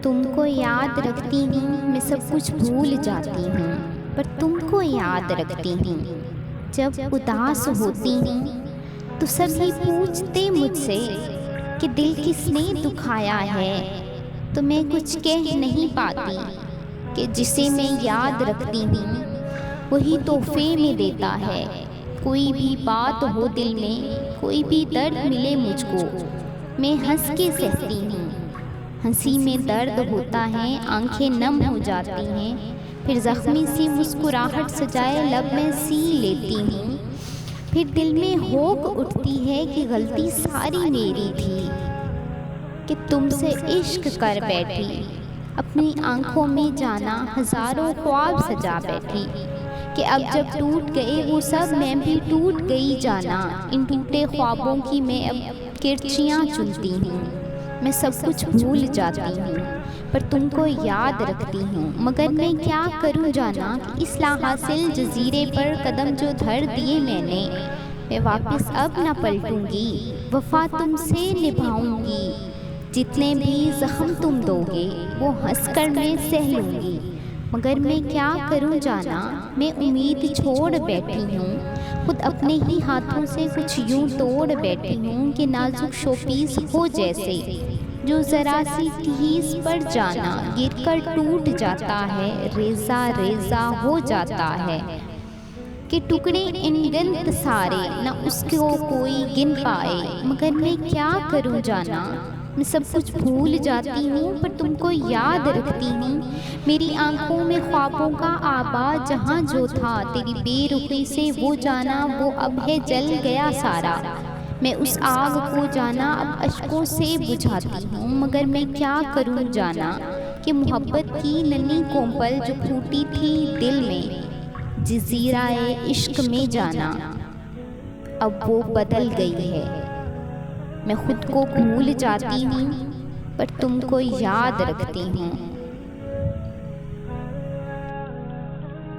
तुमको याद रखती हूँ, मैं सब कुछ भूल जाती हूँ, पर तुमको याद रखती हूँ। जब उदास होती हूँ तो सभी पूछते मुझसे कि दिल किसने दुखाया है, तो मैं कुछ कह नहीं पाती कि जिसे मैं याद रखती हूँ वही तोहफे में देता है। कोई भी बात हो दिल में, कोई भी दर्द मिले मुझको, मैं हंस के सहती हूँ। हंसी में दर्द होता है, आंखें नम हो जाती हैं, फिर ज़ख्मी सी मुस्कुराहट सजाए लब में सी लेती हूँ। फिर दिल में होक उठती है कि गलती सारी मेरी थी, कि तुमसे इश्क कर बैठी, अपनी आंखों में जाना हज़ारों ख्वाब सजा बैठी, कि अब जब टूट गए वो सब मैं भी टूट गई जाना। इन टूटे ख्वाबों की मैं अब किरचियाँ चुनती हूँ। मैं सब कुछ भूल जाती हूँ पर तुमको याद रखती हूँ। मगर मैं क्या करूँ जाना कि इस लाहासिल जजीरे पर कदम जो धर दिए मैंने, मैं वापस अब न पलटूंगी, वफ़ा तुमसे निभाऊंगी। जितने भी ज़ख्म तुम दोगे वो हंसकर मैं सह लूँगी। मगर मैं क्या करूँ जाना, मैं उम्मीद छोड़ बैठी हूँ, खुद अपने ही हाथों से कुछ यूँ तोड़ बैठी हूँ कि नाजुक शोपीस हो जैसे, जो ज़रा सी ठीस पर जाना गिरकर टूट जाता है, रेज़ा रेज़ा हो जाता है, कि टुकड़े अनगिनत सारे न उसको कोई गिन पाए। मगर मैं क्या करूँ जाना, मैं सब कुछ भूल जाती हूँ पर तुमको याद रखती हूँ। मेरी आंखों में ख्वाबों का आबा जहाँ जो था, तेरी बेरुखी से वो जाना वो अब है जल गया सारा। मैं उस आग को जाना अब अश्कों से बुझाती हूँ। मगर मैं क्या करूँ जाना कि मोहब्बत की नन्ही कोंपल जो फूटी थी दिल में, जज़ीराए इश्क में जाना अब वो बदल गई है। मैं खुद को भूल जाती हूँ पर तुमको याद रखती हूँ।